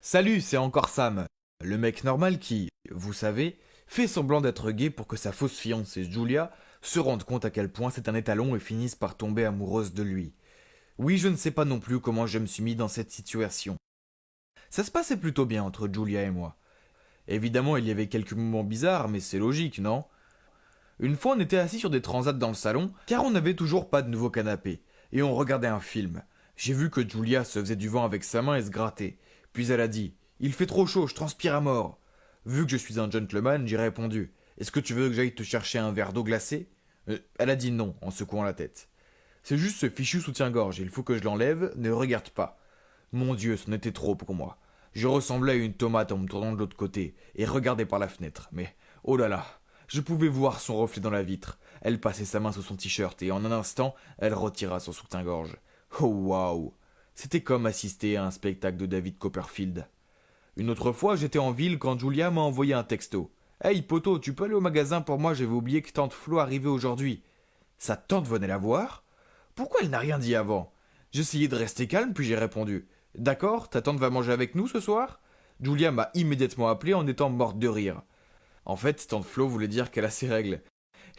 Salut, c'est encore Sam. Le mec normal qui, vous savez, fait semblant d'être gay pour que sa fausse fiancée Julia se rende compte à quel point c'est un étalon et finisse par tomber amoureuse de lui. Oui, je ne sais pas non plus comment je me suis mis dans cette situation. Ça se passait plutôt bien entre Julia et moi. Évidemment, il y avait quelques moments bizarres, mais c'est logique, non? Une fois, on était assis sur des transats dans le salon, car on n'avait toujours pas de nouveau canapé, et on regardait un film. J'ai vu que Julia se faisait du vent avec sa main et se grattait. Puis elle a dit: Il fait trop chaud, je transpire à mort. Vu que je suis un gentleman, j'ai répondu: Est-ce que tu veux que j'aille te chercher un verre d'eau glacée? Elle a dit non, en secouant la tête. C'est juste ce fichu soutien-gorge, il faut que je l'enlève, ne regarde pas. Mon Dieu, c'en était trop pour moi. Je ressemblais à une tomate en me tournant de l'autre côté et regardais par la fenêtre, mais oh là là, je pouvais voir son reflet dans la vitre. Elle passait sa main sous son t-shirt et en un instant, elle retira son soutien-gorge. Oh waouh! C'était comme assister à un spectacle de David Copperfield. Une autre fois, j'étais en ville quand Julia m'a envoyé un texto. Hey poto, tu peux aller au magasin pour moi, j'avais oublié que tante Flo arrivait aujourd'hui. Sa tante venait la voir? Pourquoi elle n'a rien dit avant? J'essayais de rester calme, puis j'ai répondu: D'accord, ta tante va manger avec nous ce soir? Julia m'a immédiatement appelé en étant morte de rire. En fait, tante Flo voulait dire qu'elle a ses règles.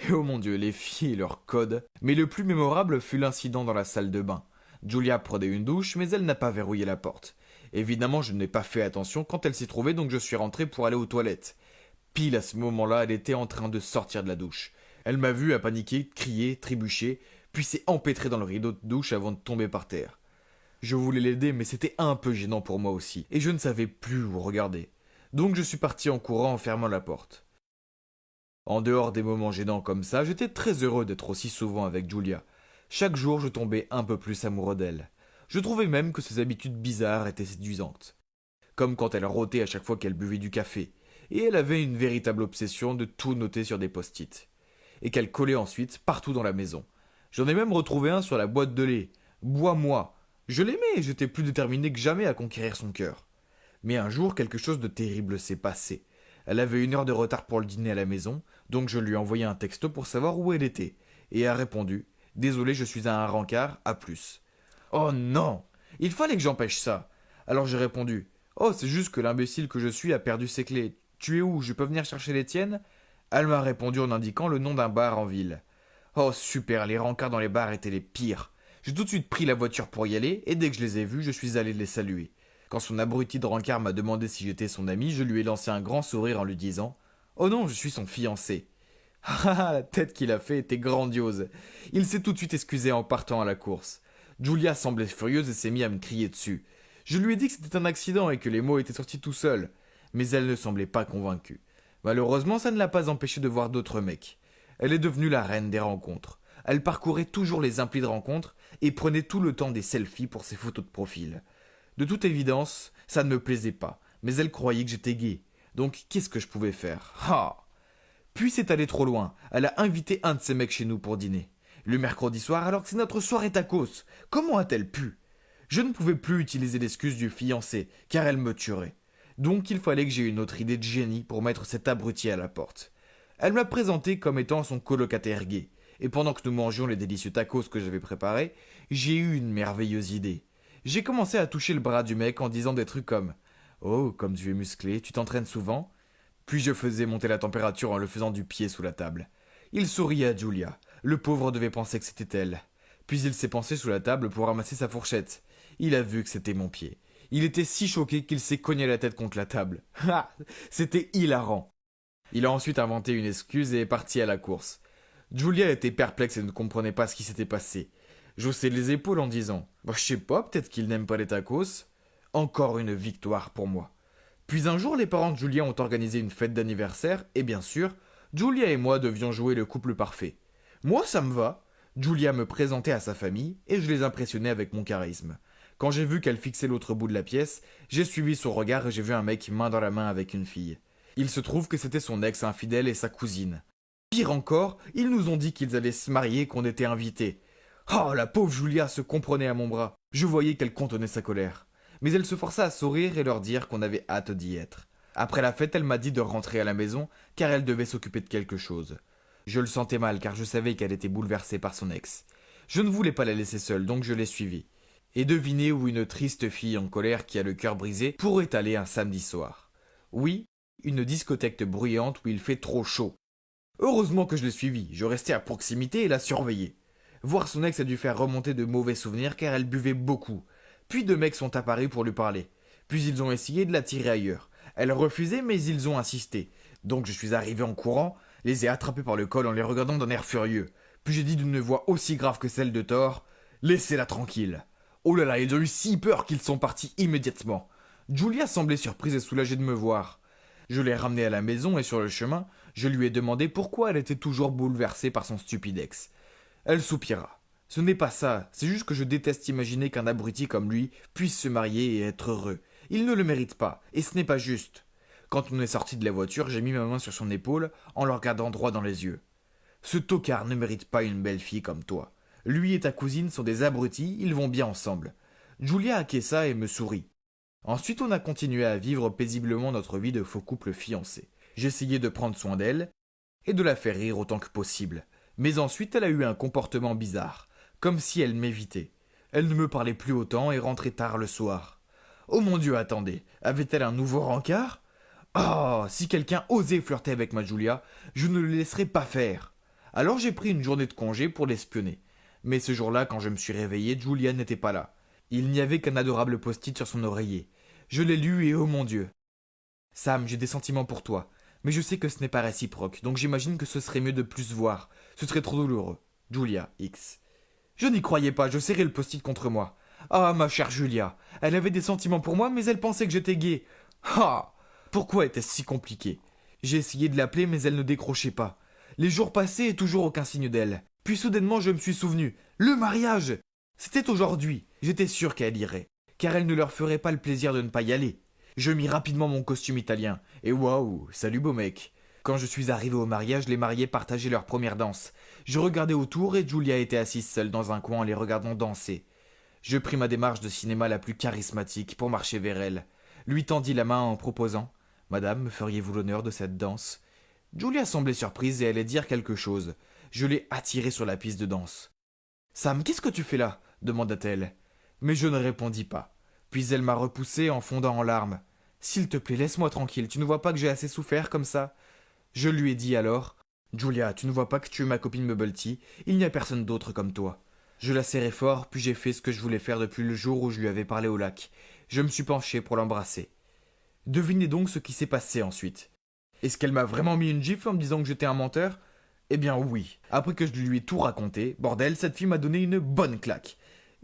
Et oh mon Dieu, les filles et leurs codes. Mais le plus mémorable fut l'incident dans la salle de bain. Julia prenait une douche, mais elle n'a pas verrouillé la porte. Évidemment, je n'ai pas fait attention quand elle s'y trouvait, donc je suis rentré pour aller aux toilettes. Pile à ce moment-là, elle était en train de sortir de la douche. Elle m'a vu à paniquer, crier, trébucher, puis s'est empêtrée dans le rideau de douche avant de tomber par terre. Je voulais l'aider, mais c'était un peu gênant pour moi aussi, et je ne savais plus où regarder. Donc je suis parti en courant en fermant la porte. En dehors des moments gênants comme ça, j'étais très heureux d'être aussi souvent avec Julia. Chaque jour, je tombais un peu plus amoureux d'elle. Je trouvais même que ses habitudes bizarres étaient séduisantes. Comme quand elle rôtait à chaque fois qu'elle buvait du café. Et elle avait une véritable obsession de tout noter sur des post-it. Et qu'elle collait ensuite partout dans la maison. J'en ai même retrouvé un sur la boîte de lait. Bois-moi. Je l'aimais et j'étais plus déterminé que jamais à conquérir son cœur. Mais un jour, quelque chose de terrible s'est passé. Elle avait 1 heure de retard pour le dîner à la maison, donc je lui ai envoyé un texto pour savoir où elle était. Et elle a répondu: Désolé, je suis à un rencard, à plus. Oh non! Il fallait que j'empêche ça. Alors j'ai répondu: Oh, c'est juste que l'imbécile que je suis a perdu ses clés. Tu es où? Je peux venir chercher les tiennes? Elle m'a répondu en indiquant le nom d'un bar en ville. Oh super, les rencarts dans les bars étaient les pires. J'ai tout de suite pris la voiture pour y aller, et dès que je les ai vus, je suis allé les saluer. Quand son abruti de rencard m'a demandé si j'étais son ami, je lui ai lancé un grand sourire en lui disant: Oh non, je suis son fiancé. Ah, la tête qu'il a fait était grandiose. Il s'est tout de suite excusé en partant à la course. Julia semblait furieuse et s'est mise à me crier dessus. Je lui ai dit que c'était un accident et que les mots étaient sortis tout seuls. Mais elle ne semblait pas convaincue. Malheureusement, ça ne l'a pas empêchée de voir d'autres mecs. Elle est devenue la reine des rencontres. Elle parcourait toujours les applis de rencontres et prenait tout le temps des selfies pour ses photos de profil. De toute évidence, ça ne me plaisait pas, mais elle croyait que j'étais gay. Donc qu'est-ce que je pouvais faire? Ah! Puis c'est allé trop loin. Elle a invité un de ses mecs chez nous pour dîner. Le mercredi soir, alors que c'est notre soirée tacos. Comment a-t-elle pu? Je ne pouvais plus utiliser l'excuse du fiancé, car elle me tuerait. Donc il fallait que j'aie une autre idée de génie pour mettre cet abruti à la porte. Elle m'a présenté comme étant son colocataire gay. Et pendant que nous mangions les délicieux tacos que j'avais préparés, j'ai eu une merveilleuse idée. J'ai commencé à toucher le bras du mec en disant des trucs comme: Oh, comme tu es musclé, tu t'entraînes souvent? Puis je faisais monter la température en le faisant du pied sous la table. Il souriait à Julia. Le pauvre devait penser que c'était elle. Puis il s'est penché sous la table pour ramasser sa fourchette. Il a vu que c'était mon pied. Il était si choqué qu'il s'est cogné la tête contre la table. Ah! C'était hilarant. Il a ensuite inventé une excuse et est parti à la course. Julia était perplexe et ne comprenait pas ce qui s'était passé. J'haussais les épaules en disant: Bah, je sais pas, peut-être qu'il n'aime pas les tacos. Encore une victoire pour moi. Puis un jour, les parents de Julia ont organisé une fête d'anniversaire, et bien sûr, Julia et moi devions jouer le couple parfait. Moi, ça me va. Julia me présentait à sa famille, et je les impressionnais avec mon charisme. Quand j'ai vu qu'elle fixait l'autre bout de la pièce, j'ai suivi son regard et j'ai vu un mec main dans la main avec une fille. Il se trouve que c'était son ex infidèle et sa cousine. Pire encore, ils nous ont dit qu'ils allaient se marier et qu'on était invités. Oh, la pauvre Julia se comprenait à mon bras. Je voyais qu'elle contenait sa colère. Mais elle se força à sourire et leur dire qu'on avait hâte d'y être. Après la fête, elle m'a dit de rentrer à la maison, car elle devait s'occuper de quelque chose. Je le sentais mal, car je savais qu'elle était bouleversée par son ex. Je ne voulais pas la laisser seule, donc je l'ai suivie. Et devinez où une triste fille en colère qui a le cœur brisé pourrait aller un samedi soir. Oui, une discothèque bruyante où il fait trop chaud. Heureusement que je l'ai suivie, je restais à proximité et la surveillais. Voir son ex a dû faire remonter de mauvais souvenirs car elle buvait beaucoup. Puis deux mecs sont apparus pour lui parler. Puis ils ont essayé de la tirer ailleurs. Elle refusait mais ils ont insisté. Donc je suis arrivé en courant, les ai attrapés par le col en les regardant d'un air furieux. Puis j'ai dit d'une voix aussi grave que celle de Thor, « Laissez-la tranquille !» Oh là là, ils ont eu si peur qu'ils sont partis immédiatement. Julia semblait surprise et soulagée de me voir. Je l'ai ramenée à la maison et sur le chemin, je lui ai demandé pourquoi elle était toujours bouleversée par son stupide ex. Elle soupira. Ce n'est pas ça, c'est juste que je déteste imaginer qu'un abruti comme lui puisse se marier et être heureux. Il ne le mérite pas, et ce n'est pas juste. Quand on est sorti de la voiture, j'ai mis ma main sur son épaule en le regardant droit dans les yeux. Ce tocard ne mérite pas une belle fille comme toi. Lui et ta cousine sont des abrutis, ils vont bien ensemble. Julia acquiesça et me sourit. Ensuite, on a continué à vivre paisiblement notre vie de faux couple fiancé. J'essayais de prendre soin d'elle et de la faire rire autant que possible. Mais ensuite, elle a eu un comportement bizarre, comme si elle m'évitait. Elle ne me parlait plus autant et rentrait tard le soir. Oh mon Dieu, attendez, avait-elle un nouveau rencard? Oh, si quelqu'un osait flirter avec ma Julia, je ne le laisserais pas faire. Alors j'ai pris une journée de congé pour l'espionner. Mais ce jour-là, quand je me suis réveillé, Julia n'était pas là. Il n'y avait qu'un adorable post-it sur son oreiller. Je l'ai lu et oh mon Dieu. Sam, j'ai des sentiments pour toi, mais je sais que ce n'est pas réciproque, donc j'imagine que ce serait mieux de plus se voir. Ce serait trop douloureux. Julia, X. Je n'y croyais pas, je serrais le post-it contre moi. Ah, ma chère Julia, elle avait des sentiments pour moi, mais elle pensait que j'étais gay. Ah! Pourquoi était-ce si compliqué? J'ai essayé de l'appeler, mais elle ne décrochait pas. Les jours passaient et toujours aucun signe d'elle. Puis soudainement, je me suis souvenu. Le mariage! C'était aujourd'hui. J'étais sûr qu'elle irait, car elle ne leur ferait pas le plaisir de ne pas y aller. Je mis rapidement mon costume italien, et waouh, salut beau mec. Quand je suis arrivé au mariage, les mariés partageaient leur première danse. Je regardais autour et Julia était assise seule dans un coin en les regardant danser. Je pris ma démarche de cinéma la plus charismatique pour marcher vers elle. Lui tendis la main en proposant « Madame, me feriez-vous l'honneur de cette danse ?» Julia semblait surprise et allait dire quelque chose. Je l'ai attirée sur la piste de danse. « Sam, qu'est-ce que tu fais là ?» demanda-t-elle. Mais je ne répondis pas. Puis elle m'a repoussé en fondant en larmes. « S'il te plaît, laisse-moi tranquille, tu ne vois pas que j'ai assez souffert comme ça ?» Je lui ai dit alors « Julia, tu ne vois pas que tu es ma copine Bubble Tea, il n'y a personne d'autre comme toi. » Je la serrai fort, puis j'ai fait ce que je voulais faire depuis le jour où je lui avais parlé au lac. Je me suis penché pour l'embrasser. Devinez donc ce qui s'est passé ensuite. Est-ce qu'elle m'a vraiment mis une gifle en me disant que j'étais un menteur? Eh bien oui. Après que je lui ai tout raconté, bordel, cette fille m'a donné une bonne claque.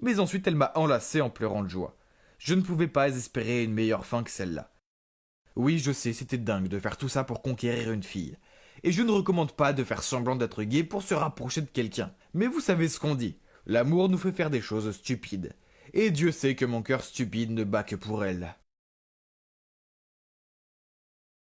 Mais ensuite elle m'a enlacé en pleurant de joie. Je ne pouvais pas espérer une meilleure fin que celle-là. Oui, je sais, c'était dingue de faire tout ça pour conquérir une fille. Et je ne recommande pas de faire semblant d'être gay pour se rapprocher de quelqu'un. Mais vous savez ce qu'on dit. L'amour nous fait faire des choses stupides. Et Dieu sait que mon cœur stupide ne bat que pour elle.